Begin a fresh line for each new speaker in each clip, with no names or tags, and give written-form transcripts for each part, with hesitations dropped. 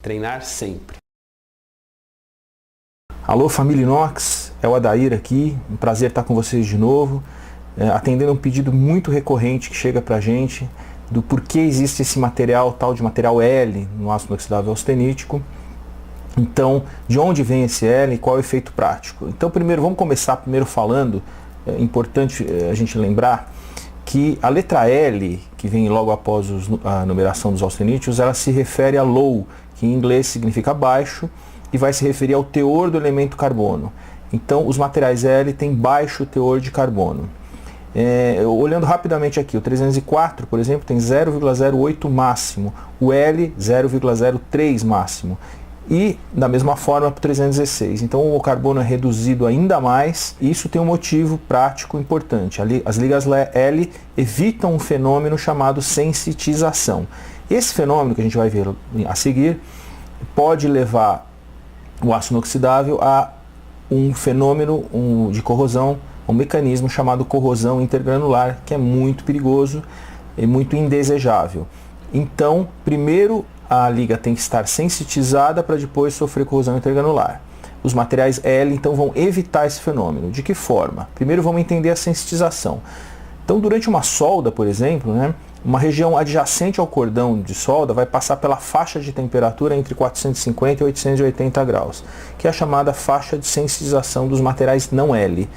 Treinar sempre.
Alô, família Inox, é o Adair aqui, um prazer estar com vocês de novo, atendendo um pedido muito recorrente que chega pra gente, do porquê existe esse material, tal de material L no ácido inoxidável austenítico. Então, de onde vem esse L e qual é o efeito prático? Então, vamos começar falando, é importante a gente lembrar que a letra L, que vem logo após a numeração dos austeníticos, ela se refere a low, que em inglês significa baixo, e vai se referir ao teor do elemento carbono. Então, os materiais L têm baixo teor de carbono. Olhando rapidamente aqui, o 304, por exemplo, tem 0,08 máximo, o L 0,03 máximo. E da mesma forma para o 316. Então o carbono é reduzido ainda mais, e isso tem um motivo prático importante. As ligas L evitam um fenômeno chamado sensitização. Esse fenômeno que a gente vai ver a seguir pode levar o ácido inoxidável a um fenômeno de corrosão, um mecanismo chamado corrosão intergranular, que é muito perigoso e muito indesejável. Então, primeiro a liga tem que estar sensitizada para depois sofrer corrosão intergranular. Os materiais L então vão evitar esse fenômeno. De que forma? Primeiro vamos entender a sensitização. Então, durante uma solda, por exemplo, uma região adjacente ao cordão de solda vai passar pela faixa de temperatura entre 450 e 880 graus, que é a chamada faixa de sensitização dos materiais não L.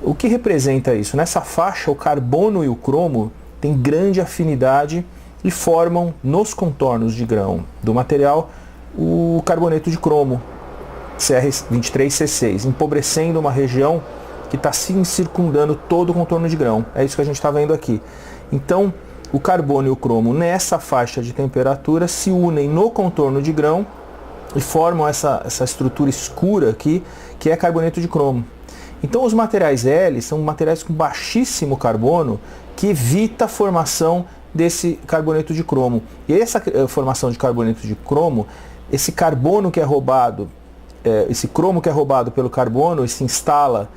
O que representa isso? Nessa faixa, o carbono e o cromo têm grande afinidade e formam nos contornos de grão do material o carboneto de cromo, Cr23C6, empobrecendo uma região que está circundando todo o contorno de grão. É isso que a gente está vendo aqui. Então, o carbono e o cromo nessa faixa de temperatura se unem no contorno de grão e formam essa estrutura escura aqui, que é carboneto de cromo. Então, os materiais L são materiais com baixíssimo carbono, que evita a formação desse carboneto de cromo. E essa formação de carboneto de cromo, esse carbono que é roubado, esse cromo que é roubado pelo carbono e se instala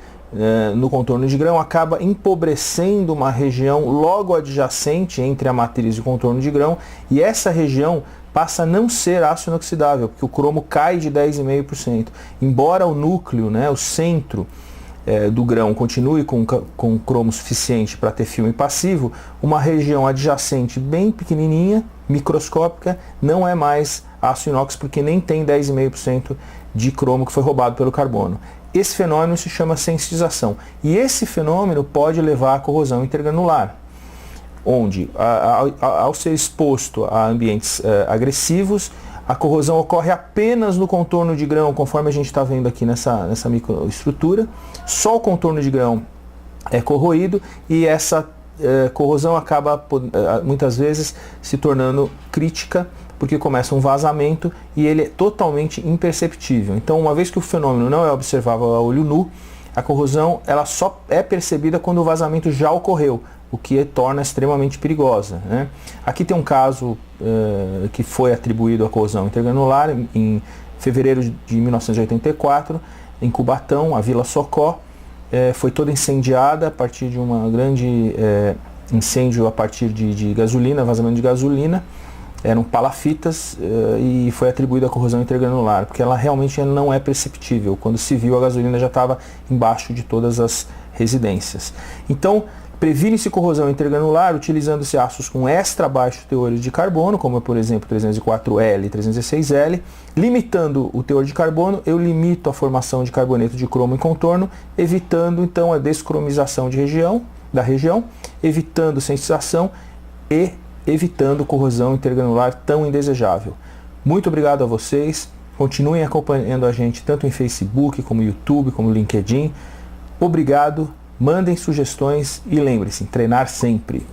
no contorno de grão, acaba empobrecendo uma região logo adjacente entre a matriz e o contorno de grão, e essa região passa a não ser ácido inoxidável, porque o cromo cai de 10,5%. Embora o núcleo, o centro do grão continue com cromo suficiente para ter filme passivo, uma região adjacente bem pequenininha, microscópica, não é mais ácido inox, porque nem tem 10,5% de cromo que foi roubado pelo carbono. Esse fenômeno se chama sensitização, e esse fenômeno pode levar à corrosão intergranular, onde, ao ser exposto a ambientes agressivos, a corrosão ocorre apenas no contorno de grão, conforme a gente está vendo aqui nessa microestrutura. Só o contorno de grão é corroído, e essa corrosão acaba muitas vezes se tornando crítica, porque começa um vazamento e ele é totalmente imperceptível. Então, uma vez que o fenômeno não é observável a olho nu, a corrosão ela só é percebida quando o vazamento já ocorreu, o que torna extremamente perigosa. Aqui tem um caso que foi atribuído à corrosão intergranular em fevereiro de 1984, em Cubatão, a Vila Socó, foi toda incendiada a partir de um grande incêndio a partir de gasolina, vazamento de gasolina. Eram palafitas e foi atribuída à corrosão intergranular, porque ela realmente não é perceptível. Quando se viu, a gasolina já estava embaixo de todas as residências. Então, previne-se corrosão intergranular utilizando-se aços com extra baixo teores de carbono, como por exemplo 304L e 316L. Limitando o teor de carbono, eu limito a formação de carboneto de cromo em contorno, evitando então a descromização da região, evitando sensitização e evitando corrosão intergranular tão indesejável. Muito obrigado a vocês, continuem acompanhando a gente tanto em Facebook, como YouTube, como LinkedIn. Obrigado, mandem sugestões e lembre-se, treinar sempre.